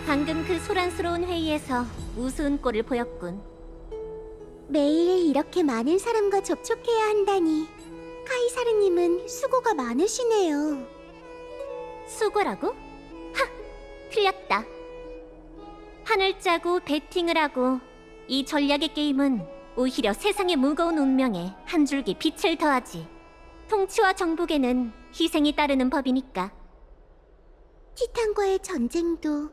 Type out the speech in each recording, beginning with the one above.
방금 그 소란스러운 회의에서 우스운 꼴을 보였군. 매일 이렇게 많은 사람과 접촉해야 한다니 카이사르님은 수고가 많으시네요. 수고라고? 하! 틀렸다. 판을 짜고 배팅을 하고 이 전략의 게임은 오히려 세상의 무거운 운명에 한 줄기 빛을 더하지. 통치와 정복에는 희생이 따르는 법이니까. 티탄과의 전쟁도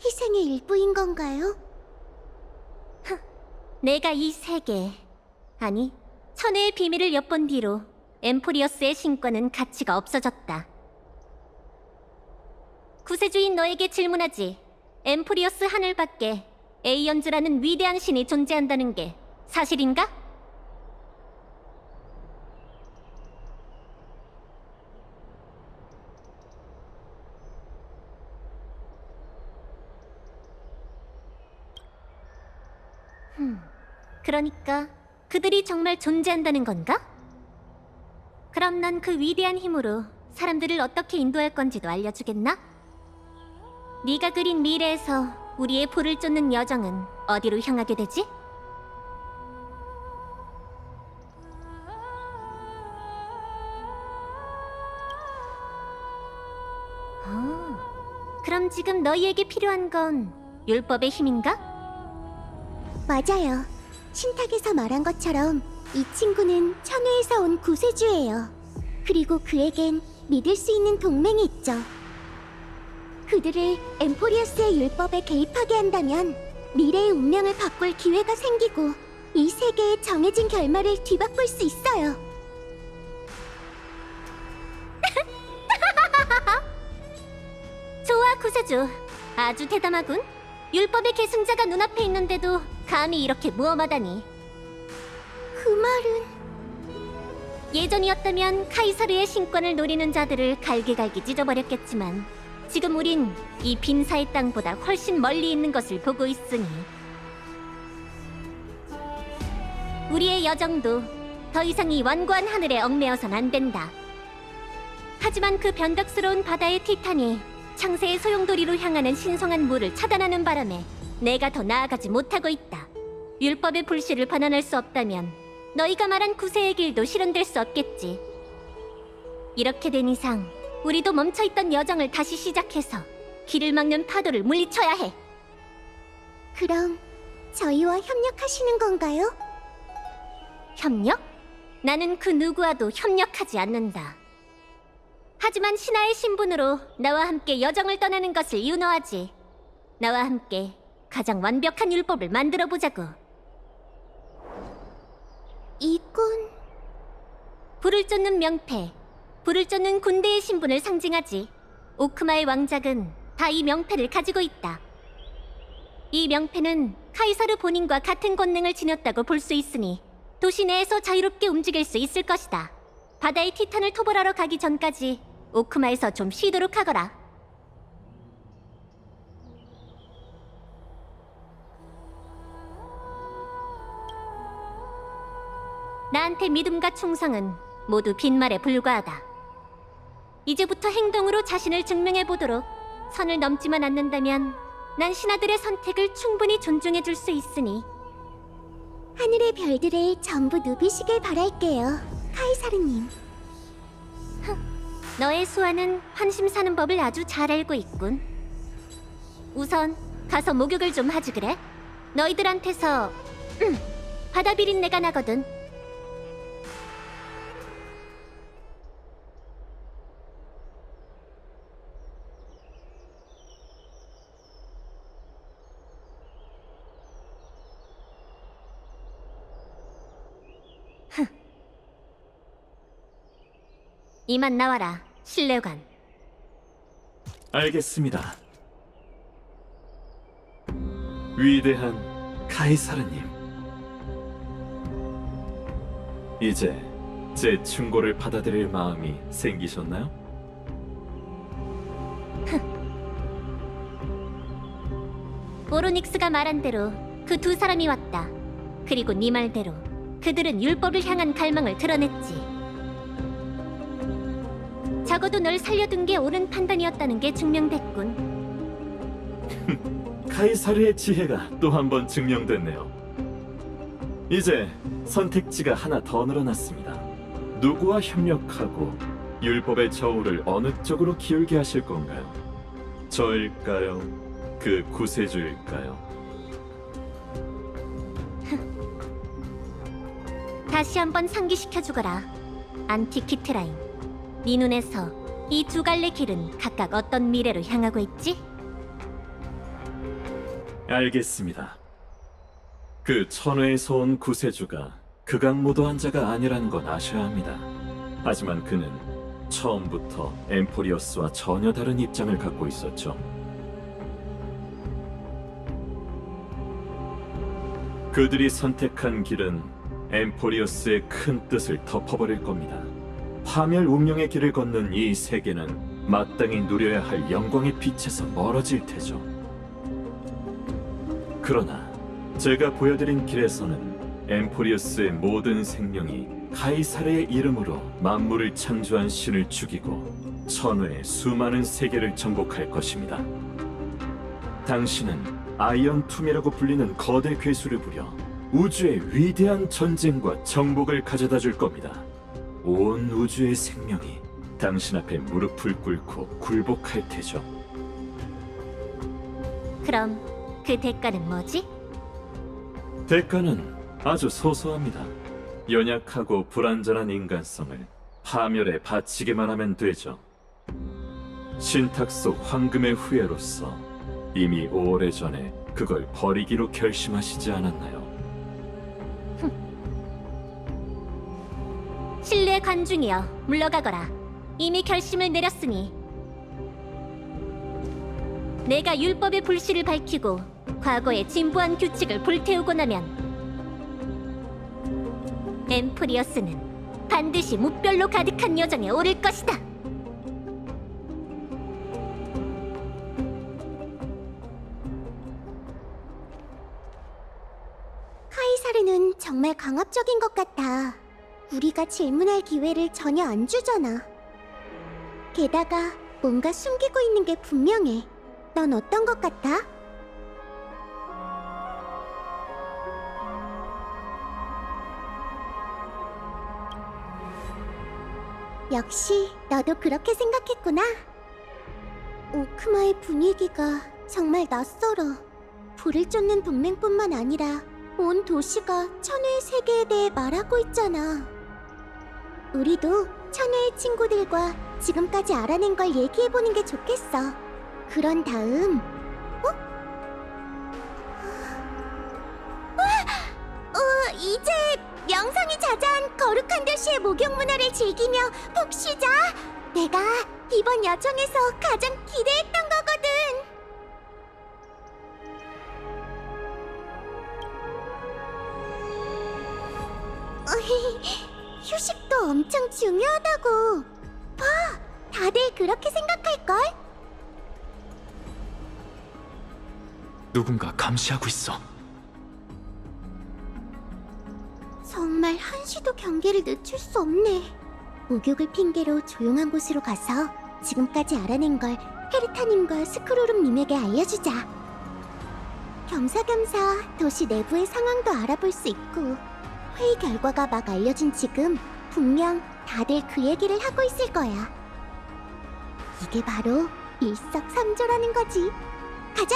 희생의 일부인 건가요? 내가 이 세계, 아니 천혜의 비밀을 엿본 뒤로 엠포리어스의 신권은 가치가 없어졌다. 구세주인 너에게 질문하지. 엠포리어스 하늘 밖에 에이언즈라는 위대한 신이 존재한다는 게 사실인가? 그러니까 그들이 정말 존재한다는 건가? 그럼 넌 그 위대한 힘으로 사람들을 어떻게 인도할 건지도 알려주겠나? 네가 그린 미래에서 우리의 불을 쫓는 여정은 어디로 향하게 되지? 그럼 지금 너희에게 필요한 건 율법의 힘인가? 맞아요. 신탁에서 말한 것처럼 이 친구는 천회에서 온 구세주예요. 그리고 그에겐 믿을 수 있는 동맹이 있죠. 그들을 엠포리어스의 율법에 개입하게 한다면 미래의 운명을 바꿀 기회가 생기고 이 세계의 정해진 결말을 뒤바꿀 수 있어요. 좋아, 구세주. 아주 대담하군. 율법의 계승자가 눈앞에 있는데도 감히 이렇게 무엄하다니. 그 말은... 예전이었다면 카이사르의 신권을 노리는 자들을 갈기갈기 찢어버렸겠지만 지금 우린 이 빈사의 땅보다 훨씬 멀리 있는 것을 보고 있으니 우리의 여정도 더 이상 이 완고한 하늘에 얽매여선 안 된다. 하지만 그 변덕스러운 바다의 티탄이 창세의 소용돌이로 향하는 신성한 물을 차단하는 바람에 내가 더 나아가지 못하고 있다. 율법의 불씨를 반환할 수 없다면 너희가 말한 구세의 길도 실현될 수 없겠지. 이렇게 된 이상 우리도 멈춰있던 여정을 다시 시작해서 길을 막는 파도를 물리쳐야 해. 그럼 저희와 협력하시는 건가요? 협력? 나는 그 누구와도 협력하지 않는다. 하지만 신하의 신분으로 나와 함께 여정을 떠나는 것을 윤호하지. 나와 함께 가장 완벽한 율법을 만들어 보자고. 이건... 불을 쫓는 명패, 불을 쫓는 군대의 신분을 상징하지. 오크마의 왕작은 다 이 명패를 가지고 있다. 이 명패는 카이사르 본인과 같은 권능을 지녔다고 볼 수 있으니 도시 내에서 자유롭게 움직일 수 있을 것이다. 바다의 티탄을 토벌하러 가기 전까지 오크마에서 좀 쉬도록 하거라. 나한테 믿음과 충성은 모두 빈말에 불과하다. 이제부터 행동으로 자신을 증명해보도록. 선을 넘지만 않는다면 난 신하들의 선택을 충분히 존중해줄 수 있으니. 하늘의 별들을 전부 누비시길 바랄게요, 카이사르님. 너의 수아는 환심 사는 법을 아주 잘 알고 있군. 우선 가서 목욕을 좀 하지 그래? 너희들한테서 바다 비린내가 나거든. 이만 나와라, 신뢰관. 알겠습니다. 위대한 카이사르님. 이제 제 충고를 받아들일 마음이 생기셨나요? 오로닉스가 말한 대로 그 두 사람이 왔다. 그리고 네 말대로 그들은 율법을 향한 갈망을 드러냈지. 적어도 널 살려둔 게 옳은 판단이었다는 게 증명됐군. 카이사르의 지혜가 또 한 번 증명됐네요. 이제 선택지가 하나 더 늘어났습니다. 누구와 협력하고 율법의 저울을 어느 쪽으로 기울게 하실 건가요? 저일까요? 그 구세주일까요? 다시 한번 상기시켜주거라. 안티키트라인. 네 눈에서 이 두 갈래 길은 각각 어떤 미래로 향하고 있지? 알겠습니다. 그 천회에서 온 구세주가 극악무도한 자가 아니라는 건 아셔야 합니다. 하지만 그는 처음부터 엠포리어스와 전혀 다른 입장을 갖고 있었죠. 그들이 선택한 길은 엠포리어스의 큰 뜻을 덮어버릴 겁니다. 파멸 운명의 길을 걷는 이 세계는 마땅히 누려야 할 영광의 빛에서 멀어질 테죠. 그러나 제가 보여드린 길에서는 엠포리어스의 모든 생명이 카이사르의 이름으로 만물을 창조한 신을 죽이고 천회의 수많은 세계를 정복할 것입니다. 당신은 아이언 툼이라고 불리는 거대 괴수를 부려 우주의 위대한 전쟁과 정복을 가져다 줄 겁니다. 온 우주의 생명이 당신 앞에 무릎을 꿇고 굴복할 테죠. 그럼 그 대가는 뭐지? 대가는 아주 소소합니다. 연약하고 불완전한 인간성을 파멸에 바치기만 하면 되죠. 신탁 속 황금의 후예로서 이미 오래전에 그걸 버리기로 결심하시지 않았나요? 신뢰 관중이여, 물러가거라. 이미 결심을 내렸으니. 내가 율법의 불씨를 밝히고 과거의 진부한 규칙을 불태우고 나면 엠프리어스는 반드시 무별로 가득한 여정에 오를 것이다. 카이사르는 정말 강압적인 것 같아. 우리가 질문할 기회를 전혀 안 주잖아. 게다가 뭔가 숨기고 있는 게 분명해. 넌 어떤 것 같아? 역시 너도 그렇게 생각했구나. 오크마의 분위기가 정말 낯설어. 불을 쫓는 동맹뿐만 아니라 온 도시가 천회의 세계에 대해 말하고 있잖아. 우리도 천회의 친구들과 지금까지 알아낸 걸 얘기해보는 게 좋겠어. 그런 다음 이제 명성이 자자한 거룩한 도시의 목욕 문화를 즐기며 푹 쉬자. 내가 이번 여정에서 가장 기대했던 거거든. 휴식도 엄청 중요하다고. 봐, 다들 그렇게 생각할걸? 누군가 감시하고 있어. 정말 한시도 경계를 늦출 수 없네. 목욕을 핑계로 조용한 곳으로 가서 지금까지 알아낸 걸 헤르타님과 스크루름님에게 알려주자. 겸사겸사 도시 내부의 상황도 알아볼 수 있고, 회의 결과가 막 알려진 지금 분명 다들 그 얘기를 하고 있을 거야. 이게 바로 일석삼조라는 거지. 가자!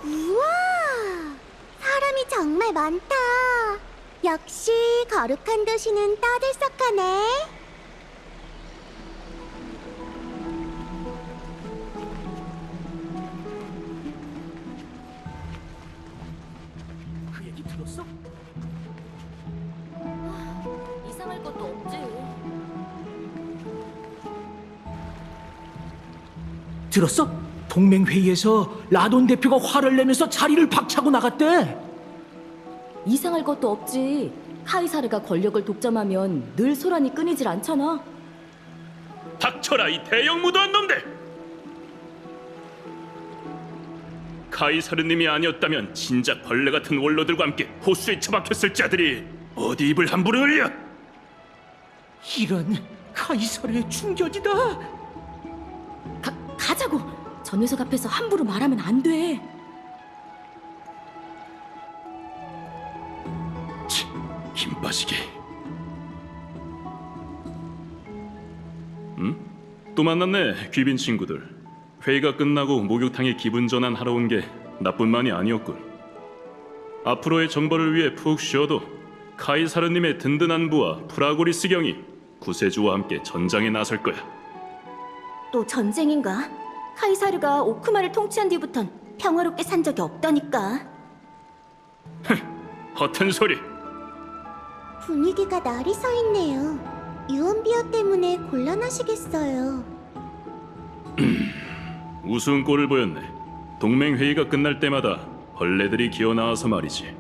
우와! 사람이 정말 많다. 역시 거룩한 도시는 떠들썩하네. 그 얘기 들었어? 이상할 것도 없지. 들었어? 동맹 회의에서 라돈 대표가 화를 내면서 자리를 박차고 나갔대. 이상할 것도 없지. 카이사르가 권력을 독점하면 늘 소란이 끊이질 않잖아. 닥쳐라 이 대형 무도한 놈들! 카이사르님이 아니었다면 진작 벌레 같은 원로들과 함께 호수에 처박혔을 자들이 어디 입을 함부로 흘려! 이런 카이사르의 충견이다. 가자고. 저 녀석 앞에서 함부로 말하면 안 돼. 힘 빠지게. 응? 또 만났네, 귀빈 친구들. 회의가 끝나고 목욕탕에 기분 전환하러 온 게 나뿐만이 아니었군. 앞으로의 정벌을 위해 푹 쉬어도 카이사르님의 든든한 부하 프라고리스 경이 구세주와 함께 전장에 나설 거야. 또 전쟁인가? 카이사르가 오크마를 통치한 뒤부턴 평화롭게 산 적이 없다니까. 허튼 소리. 분위기가 날이 서 있네요. 유언비어 때문에 곤란하시겠어요. 우스운 꼴을 보였네. 동맹 회의가 끝날 때마다 벌레들이 기어 나와서 말이지.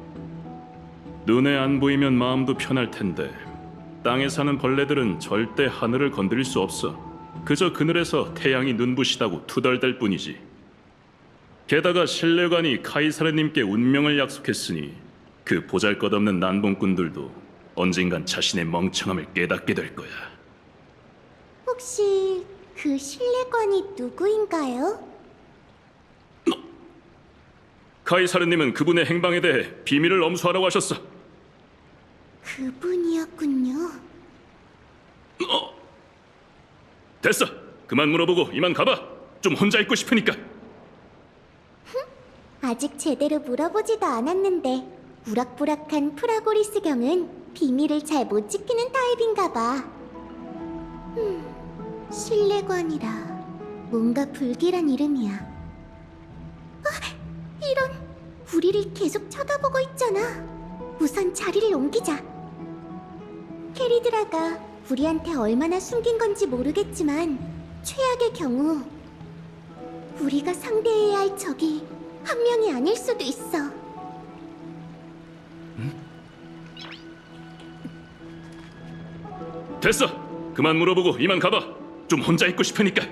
눈에 안 보이면 마음도 편할 텐데 땅에 사는 벌레들은 절대 하늘을 건드릴 수 없어. 그저 그늘에서 태양이 눈부시다고 투덜댈 뿐이지. 게다가 신뢰관이 카이사르님께 운명을 약속했으니 그 보잘것없는 난봉꾼들도 언젠간 자신의 멍청함을 깨닫게 될 거야. 혹시 그 신뢰관이 누구인가요? 카이사르님은 그분의 행방에 대해 비밀을 엄수하라고 하셨어. 그분이었군요. 됐어. 그만 물어보고 이만 가봐. 좀 혼자 있고 싶으니까. 아직 제대로 물어보지도 않았는데 우락부락한 프라고리스 경은 비밀을 잘 못 지키는 타입인가 봐. 신뢰관이라 뭔가 불길한 이름이야. 이런, 우리를 계속 쳐다보고 있잖아. 우선 자리를 옮기자. 캐리드라가 우리한테 얼마나 숨긴 건지 모르겠지만 최악의 경우 우리가 상대해야 할 적이 한 명이 아닐 수도 있어. 됐어. 그만 물어보고 이만 가봐. 좀 혼자 있고 싶으니까.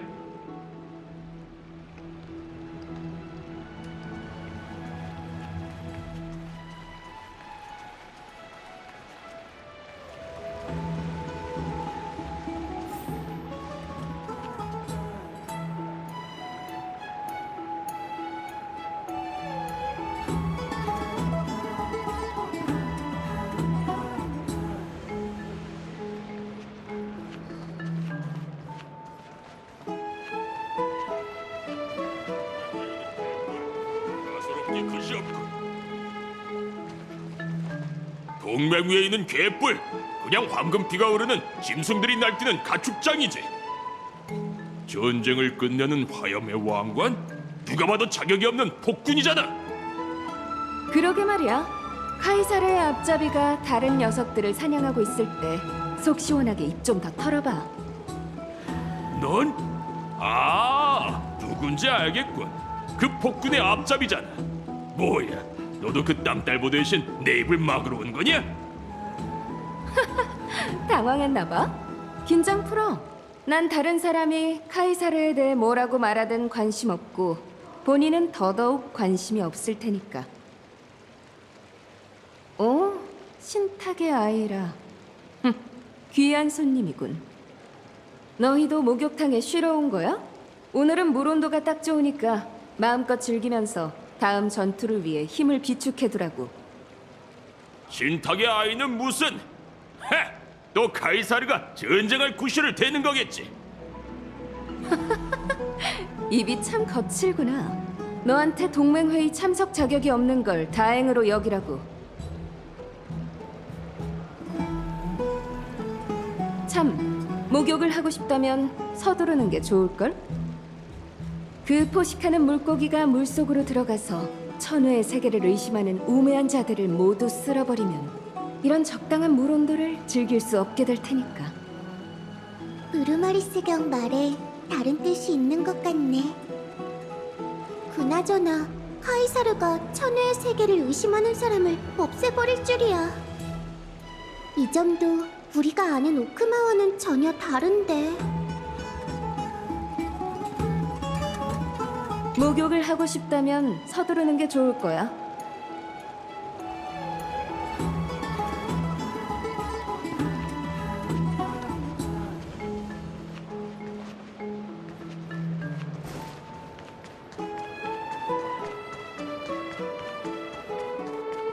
가소롭게 것이 없군. 동맹 위에 있는 개뿔, 그냥 황금피가 흐르는 짐승들이 날뛰는 가축장이지. 전쟁을 끝내는 화염의 왕관? 누가 봐도 자격이 없는 폭군이잖아. 그러게 말이야. 카이사르의 앞잡이가 다른 녀석들을 사냥하고 있을 때 속 시원하게 입 좀 더 털어봐. 넌? 누군지 알겠군. 그 폭군의 앞잡이잖아. 뭐야, 너도 그 땀딸보 대신 내 입을 막으러 온 거냐? 당황했나 봐. 긴장 풀어. 난 다른 사람이 카이사르에 대해 뭐라고 말하든 관심 없고 본인은 더더욱 관심이 없을 테니까. 오, 신탁의 아이라. 귀한 손님이군. 너희도 목욕탕에 쉬러 온 거야? 오늘은 물 온도가 딱 좋으니까 마음껏 즐기면서 다음 전투를 위해 힘을 비축해두라고. 신탁의 아이는 무슨? 또 카이사르가 전쟁할 구실을 대는 거겠지. 입이 참 거칠구나. 너한테 동맹회의 참석 자격이 없는 걸 다행으로 여기라고. 참, 목욕을 하고 싶다면 서두르는 게 좋을걸? 그 포식하는 물고기가 물속으로 들어가서 천우의 세계를 의심하는 우매한 자들을 모두 쓸어버리면 이런 적당한 물 온도를 즐길 수 없게 될 테니까. 브루마리스 경 말에 다른 뜻이 있는 것 같네. 그나저나 카이사르가 천혜의 세계를 의심하는 사람을 없애버릴 줄이야. 이 점도 우리가 아는 오크마와는 전혀 다른데. 목욕을 하고 싶다면 서두르는 게 좋을 거야.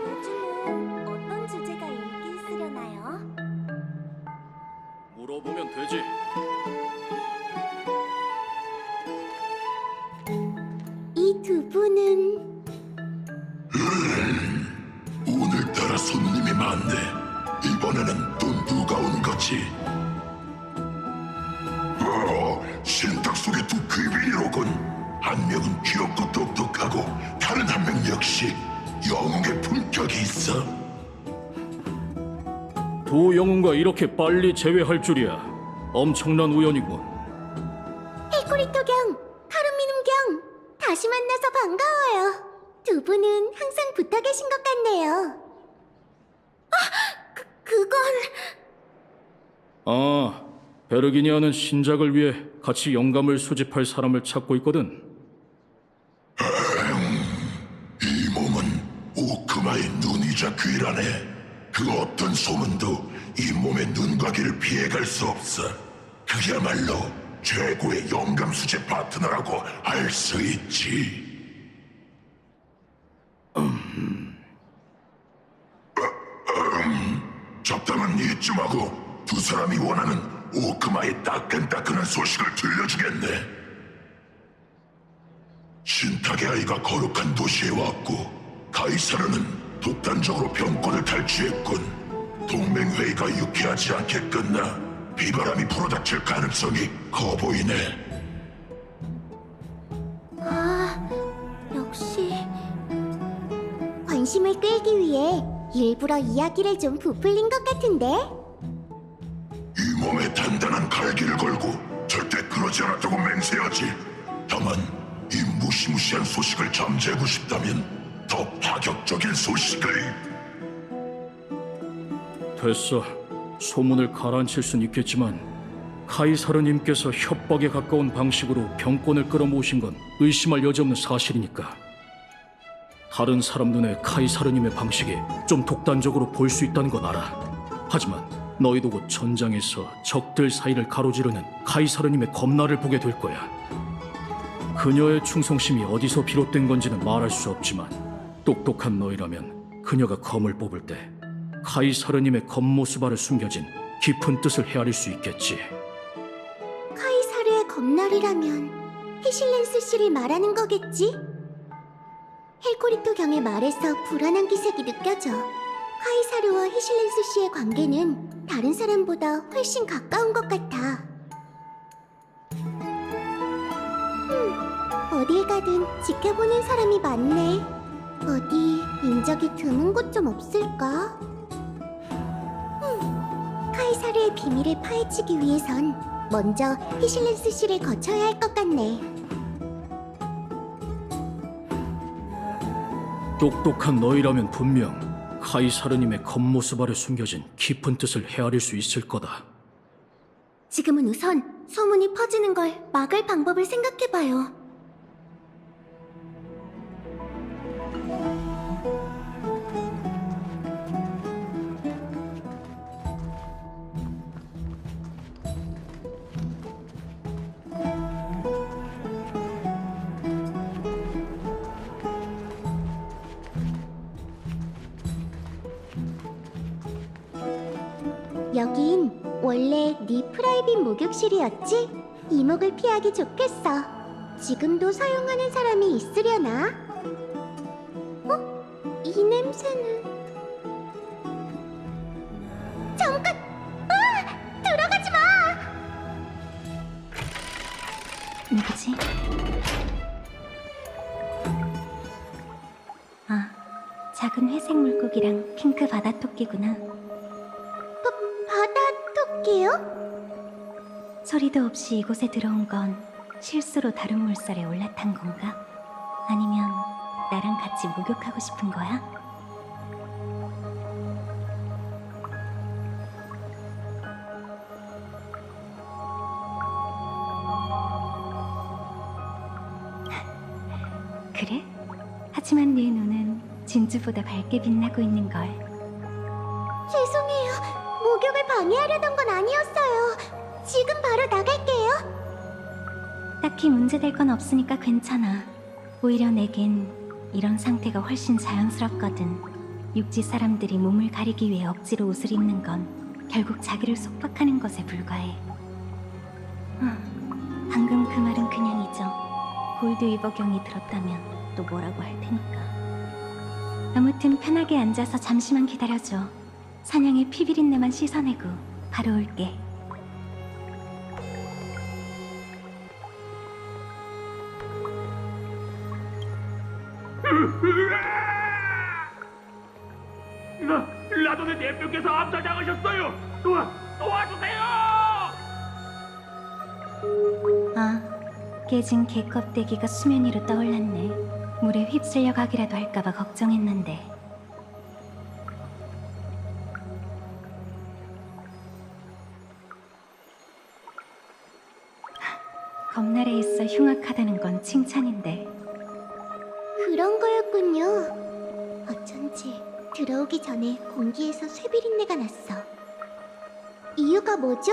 요즘은 어떤 주제가 인기 있으려나요? 물어보면 되지. 이 두 분은 오늘따라 손님이 많네. 이번에는 또 누가 온 거지? 신탁 속의 두 귀빈이로군. 한 명은 귀엽고 똑똑하고 다른 한 명 역시 영웅의 품격이 있어. 두 영웅과 이렇게 빨리 재회할 줄이야. 엄청난 우연이군. 헬코리토 경, 카루미눔 경, 다시 만나서 반가워요. 두 분은 항상 붙어 계신 것 같네요. 그건... 아, 베르기니아는 신작을 위해 같이 영감을 수집할 사람을 찾고 있거든. 이 몸은 오크마의 눈이자 귀라네. 그 어떤 소문도 이 몸의 눈과 귀를 피해갈 수 없어. 그야말로 최고의 영감 수집 파트너라고 할 수 있지. 잡담은 이쯤 하고 두 사람이 원하는 오크마의 따끈따끈한 소식을 들려주겠네. 신탁의 아이가 거룩한 도시에 왔고 가이사르는 독단적으로 병권을 탈취했군. 동맹회의가 유쾌하지 않게 끝나 비바람이 불어닥칠 가능성이 커 보이네. 아, 역시... 관심을 끌기 위해 일부러 이야기를 좀 부풀린 것 같은데? 이 몸에 단단한 갈기를 걸고 절대 그러지 않았다고 맹세하지. 다만 이 무시무시한 소식을 잠재우고 싶다면 더 파격적인 소식을. 됐어. 소문을 가라앉힐 순 있겠지만 카이사르님께서 협박에 가까운 방식으로 병권을 끌어모으신 건 의심할 여지 없는 사실이니까. 다른 사람 눈에 카이사르님의 방식이 좀 독단적으로 보일 수 있다는 건 알아. 하지만 너희도 곧 전장에서 적들 사이를 가로지르는 카이사르님의 검날을 보게 될 거야. 그녀의 충성심이 어디서 비롯된 건지는 말할 수 없지만 똑똑한 너희라면 그녀가 검을 뽑을 때 카이사르님의 검모습 아래 숨겨진 깊은 뜻을 헤아릴 수 있겠지. 카이사르의 검날이라면 히실렌스 씨를 말하는 거겠지? 헬코리토 경의 말에서 불안한 기색이 느껴져. 카이사르와 히실렌스 씨의 관계는 다른 사람보다 훨씬 가까운 것 같아. 어딜 가든 지켜보는 사람이 많네. 어디 인적이 드문 곳 좀 없을까? 카이사르의 비밀을 파헤치기 위해선 먼저 히실렌스 씨를 거쳐야 할 것 같네. 똑똑한 너희라면 분명 카이사르님의 겉모습 아래 숨겨진 깊은 뜻을 헤아릴 수 있을 거다. 지금은 우선 소문이 퍼지는 걸 막을 방법을 생각해봐요. 여긴 원래 네 프라이빗 목욕실이었지? 이목을 피하기 좋겠어. 지금도 사용하는 사람이 있으려나? 이 냄새는... 잠깐! 들어가지 마! 누구지? 아, 작은 회색 물고기랑 핑크 바다 토끼구나. 바다 토끼요? 소리도 없이 이곳에 들어온 건 실수로 다른 물살에 올라탄 건가? 아니면 나랑 같이 목욕하고 싶은 거야? 그래? 하지만 네 눈은 진주보다 밝게 빛나고 있는 걸. 죄송해요. 목욕을 방해하려던 건 아니었어요. 지금 바로 나갈게요. 딱히 문제될 건 없으니까 괜찮아. 오히려 내겐 이런 상태가 훨씬 자연스럽거든. 육지 사람들이 몸을 가리기 위해 억지로 옷을 입는 건 결국 자기를 속박하는 것에 불과해. 방금 그 말은 그냥 잊어. 골드 위버경이 들었다면 또 뭐라고 할 테니까. 아무튼 편하게 앉아서 잠시만 기다려줘. 사냥의 피비린내만 씻어내고 바로 올게. 라돈의 대표께서 암살당하셨어요. 도와주세요. 아, 깨진 개 껍데기가 수면 위로 떠올랐네. 물에 휩쓸려 가기라도 할까봐 걱정했는데. 검날에 있어 흉악하다는 건 칭찬인데. 그런 거였군요. 어쩐지 들어오기 전에 공기에서 쇠비린내가 났어. 이유가 뭐죠?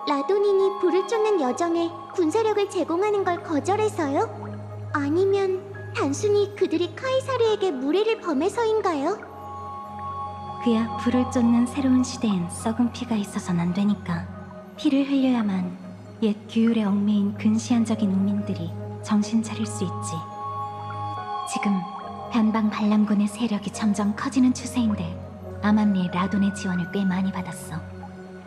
라도닌이 불을 쫓는 여정에 군사력을 제공하는 걸 거절해서요? 아니면 단순히 그들이 카이사르에게 무례를 범해서인가요? 그야 불을 쫓는 새로운 시대엔 썩은 피가 있어선 안 되니까. 피를 흘려야만 옛 규율에 얽매인 근시안적인 우민들이 정신 차릴 수 있지. 지금 변방 반람군의 세력이 점점 커지는 추세인데 아만리의 라돈의 지원을 꽤 많이 받았어.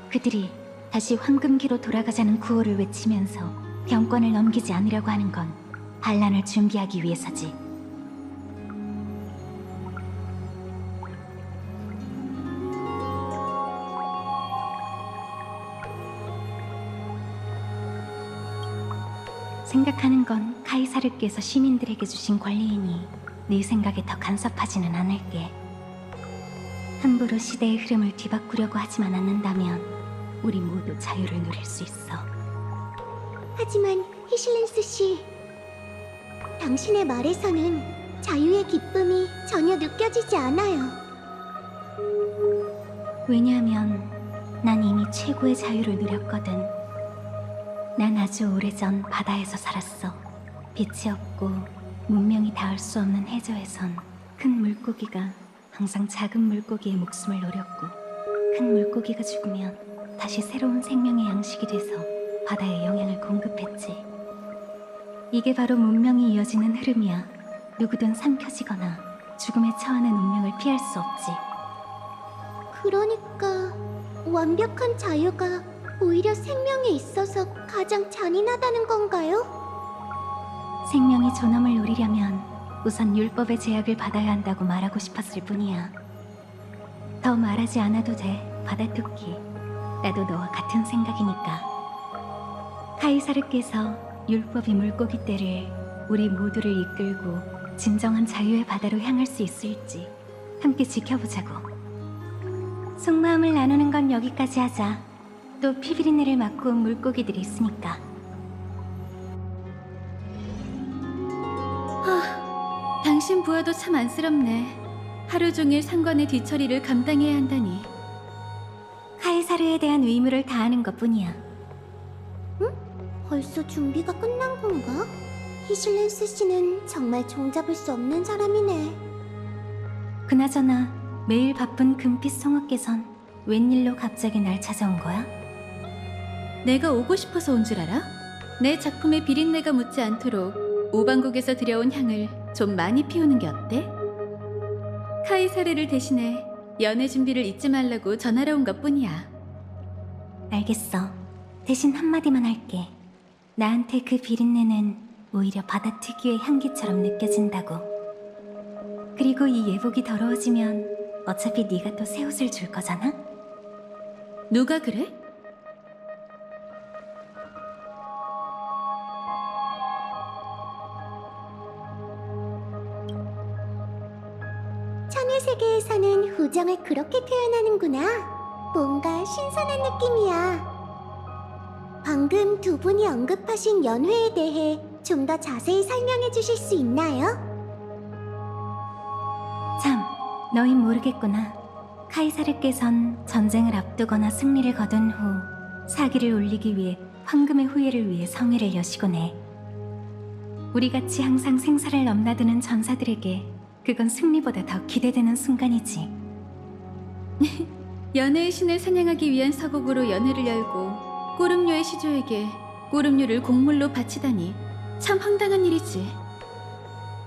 그들이 다시 황금기로 돌아가자는 구호를 외치면서 병권을 넘기지 않으려고 하는 건 반란을 준비하기 위해서지. 생각하는 건 카이사르께서 시민들에게 주신 권리이니 네 생각에 더 간섭하지는 않을게. 함부로 시대의 흐름을 뒤바꾸려고 하지만 않는다면 우리 모두 자유를 누릴 수 있어. 하지만 히실렌스 씨, 당신의 말에서는 자유의 기쁨이 전혀 느껴지지 않아요. 왜냐하면 난 이미 최고의 자유를 누렸거든. 난 아주 오래전 바다에서 살았어. 빛이 없고 문명이 닿을 수 없는 해저에선 큰 물고기가 항상 작은 물고기의 목숨을 노렸고, 큰 물고기가 죽으면 다시 새로운 생명의 양식이 돼서 바다에 영양을 공급했지. 이게 바로 문명이 이어지는 흐름이야. 누구든 삼켜지거나 죽음에 처하는 운명을 피할 수 없지. 그러니까 완벽한 자유가 오히려 생명에 있어서 가장 잔인하다는 건가요? 생명이 존엄을 누리려면 우선 율법의 제약을 받아야 한다고 말하고 싶었을 뿐이야. 더 말하지 않아도 돼, 바다토끼. 나도 너와 같은 생각이니까. 카이사르께서 율법이 물고기 떼를 우리 모두를 이끌고 진정한 자유의 바다로 향할 수 있을지 함께 지켜보자고. 속마음을 나누는 건 여기까지 하자. 또 피비린내를 맡고 온 물고기들이 있으니까. 당신 부하도 참 안쓰럽네. 하루 종일 상관의 뒤처리를 감당해야 한다니. 카이사르에 대한 의무를 다하는 것뿐이야. 벌써 준비가 끝난 건가? 히실렌스 씨는 정말 종잡을 수 없는 사람이네. 그나저나 매일 바쁜 금빛 성읍께선 웬일로 갑자기 날 찾아온 거야? 내가 오고 싶어서 온 줄 알아? 내 작품에 비린내가 묻지 않도록 오방국에서 들여온 향을 좀 많이 피우는 게 어때? 카이사르를 대신해 연애 준비를 잊지 말라고 전하러 온 것뿐이야. 알겠어. 대신 한마디만 할게. 나한테 그 비린내는 오히려 바다 특유의 향기처럼 느껴진다고. 그리고 이 예복이 더러워지면 어차피 네가 또 새 옷을 줄 거잖아? 누가 그래? 우정을 그렇게 표현하는구나. 뭔가 신선한 느낌이야. 방금 두 분이 언급하신 연회에 대해 좀 더 자세히 설명해 주실 수 있나요? 참, 너흰 모르겠구나. 카이사르께선 전쟁을 앞두거나 승리를 거둔 후 사기를 올리기 위해 황금의 후예를 위해 성회를 여시곤 해. 우리같이 항상 생사를 넘나드는 전사들에게 그건 승리보다 더 기대되는 순간이지. 연애의 신을 사냥하기 위한 서곡으로 연회를 열고 꼬름류의 시조에게 꼬름류를 곡물로 바치다니 참 황당한 일이지.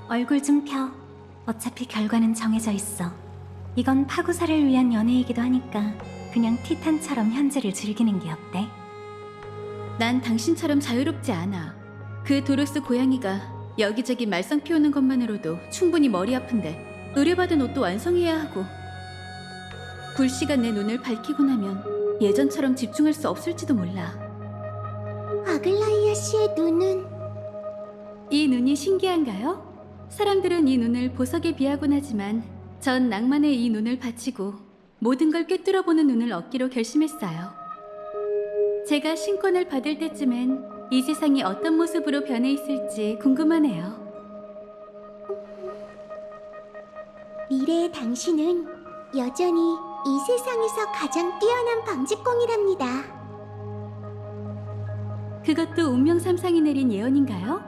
얼굴 좀 펴. 어차피 결과는 정해져 있어. 이건 파구사를 위한 연애이기도 하니까 그냥 티탄처럼 현재를 즐기는 게 어때? 난 당신처럼 자유롭지 않아. 그 도르스 고양이가 여기저기 말썽 피우는 것만으로도 충분히 머리 아픈데 의뢰받은 옷도 완성해야 하고, 불씨가 내 눈을 밝히고 나면 예전처럼 집중할 수 없을지도 몰라. 아글라이아 씨의 눈은 이 눈이 신기한가요? 사람들은 이 눈을 보석에 비하곤 하지만 전 낭만에 이 눈을 바치고 모든 걸 꿰뚫어보는 눈을 얻기로 결심했어요. 제가 신권을 받을 때쯤엔 이 세상이 어떤 모습으로 변해 있을지 궁금하네요. 미래의 당신은 여전히 이 세상에서 가장 뛰어난 방직공이랍니다. 그것도 운명삼상이 내린 예언인가요?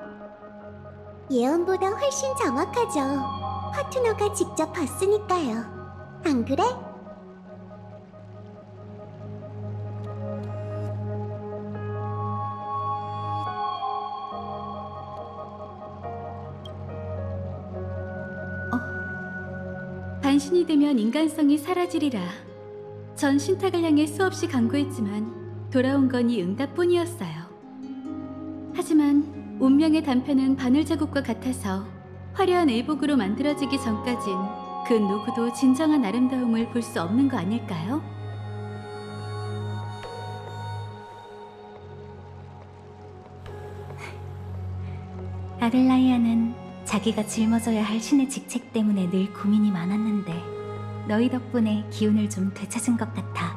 예언보다 훨씬 정확하죠. 파트너가 직접 봤으니까요. 안 그래? 반신이 되면 인간성이 사라지리라. 전 신탁을 향해 수없이 간구했지만 돌아온 건 이 응답뿐이었어요. 하지만 운명의 단편은 바늘 자국과 같아서 화려한 의복으로 만들어지기 전까진 그 누구도 진정한 아름다움을 볼 수 없는 거 아닐까요? 아글라이아는 자기가 짊어져야 할 신의 직책 때문에 늘 고민이 많았는데 너희 덕분에 기운을 좀 되찾은 것 같아.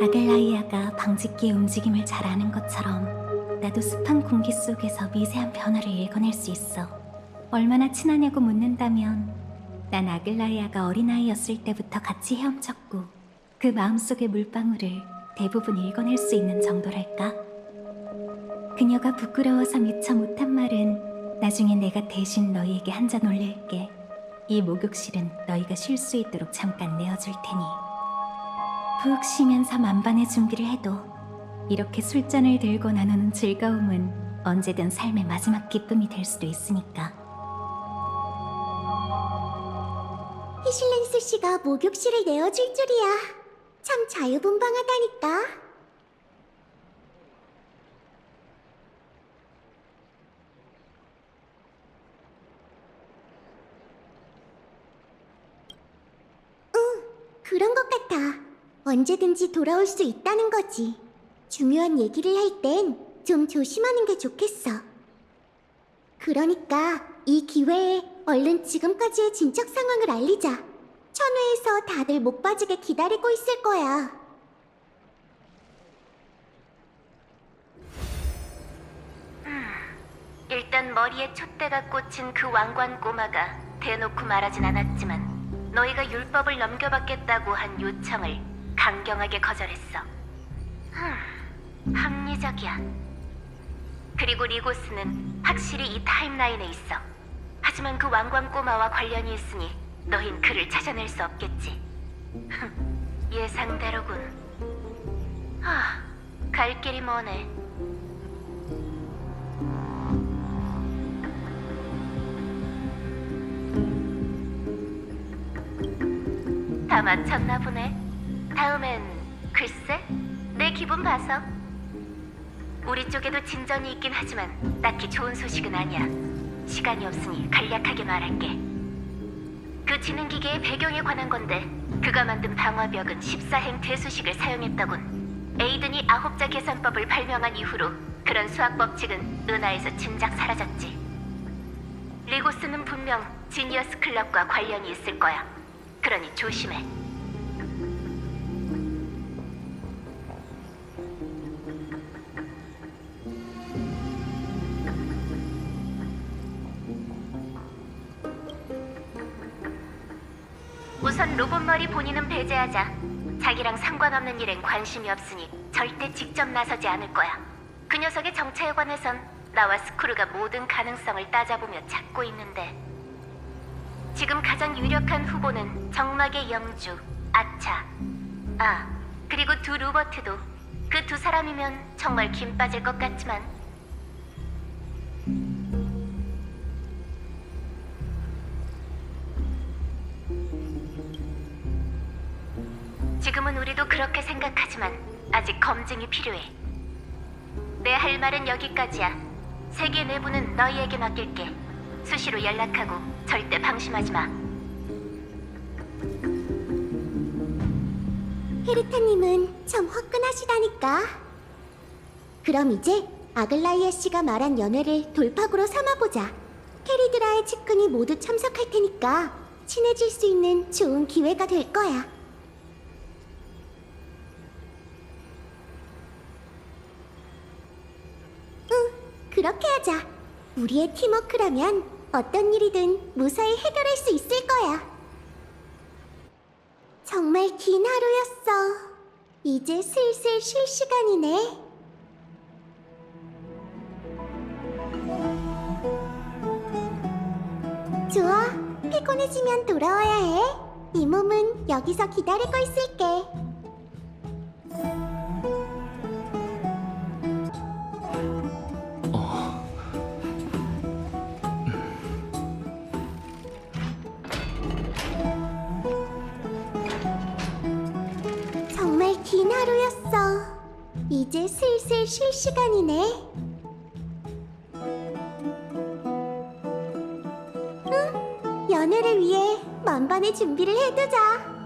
아글라이아가 방직기의 움직임을 잘 아는 것처럼 나도 습한 공기 속에서 미세한 변화를 읽어낼 수 있어. 얼마나 친하냐고 묻는다면 난 아글라이아가 어린아이였을 때부터 같이 헤엄쳤고 그 마음속의 물방울을 대부분 읽어낼 수 있는 정도랄까? 그녀가 부끄러워서 미처 못한 말은 나중에 내가 대신 너희에게 한 잔 올릴게. 이 목욕실은 너희가 쉴 수 있도록 잠깐 내어줄 테니. 푹 쉬면서 만반의 준비를 해도 이렇게 술잔을 들고 나누는 즐거움은 언제든 삶의 마지막 기쁨이 될 수도 있으니까. 히실랭스 씨가 목욕실을 내어줄 줄이야. 참 자유분방하다니까. 응, 그런 것 같아. 언제든지 돌아올 수 있다는 거지. 중요한 얘기를 할 땐 좀 조심하는 게 좋겠어. 그러니까 이 기회에 얼른 지금까지의 진척 상황을 알리자. 천회에서 다들 목 빠지게 기다리고 있을 거야. 일단 머리에 촛대가 꽂힌 그 왕관 꼬마가 대놓고 말하진 않았지만 너희가 율법을 넘겨받겠다고 한 요청을 강경하게 거절했어. 합리적이야. 그리고 리고스는 확실히 이 타임라인에 있어. 하지만 그 왕관 꼬마와 관련이 있으니 너흰 그를 찾아낼 수 없겠지. 예상대로군. 갈 길이 머네. 다 마쳤나 보네. 다음엔 글쎄, 내 기분 봐서. 우리 쪽에도 진전이 있긴 하지만 딱히 좋은 소식은 아니야. 시간이 없으니 간략하게 말할게. 그 지능기계의 배경에 관한 건데 그가 만든 방화벽은 14행 대수식을 사용했다군. 에이든이 9자 계산법을 발명한 이후로 그런 수학 법칙은 은하에서 짐작 사라졌지. 리고스는 분명 지니어스 클럽과 관련이 있을 거야. 그러니 조심해. 우선 로봇머리 본인은 배제하자. 자기랑 상관없는 일엔 관심이 없으니 절대 직접 나서지 않을 거야. 그 녀석의 정체에 관해선 나와 스크루가 모든 가능성을 따져보며 찾고 있는데, 지금 가장 유력한 후보는 정막의 영주 아차. 아, 그리고 두 로버트도. 그 두 사람이면 정말 김 빠질 것 같지만. 지금은 우리도 그렇게 생각하지만 아직 검증이 필요해. 내 할 말은 여기까지야. 세계 내부는 너희에게 맡길게. 수시로 연락하고 절대 방심하지 마. 헤르타님은 참 화끈하시다니까. 그럼 이제 아글라이아 씨가 말한 연회를 돌파구로 삼아보자. 캐리드라의 측근이 모두 참석할 테니까 친해질 수 있는 좋은 기회가 될 거야. 응, 그렇게 하자. 우리의 팀워크라면 어떤 일이든 무사히 해결할 수 있을 거야. 정말 긴 하루였어. 이제 슬슬 쉴 시간이네. 좋아, 피곤해지면 돌아와야 해. 이 몸은 여기서 기다리고 있을게. 정말 긴 하루였어. 이제 슬슬 쉴 시간이네. 응? 연애를 위해 만반의 준비를 해두자.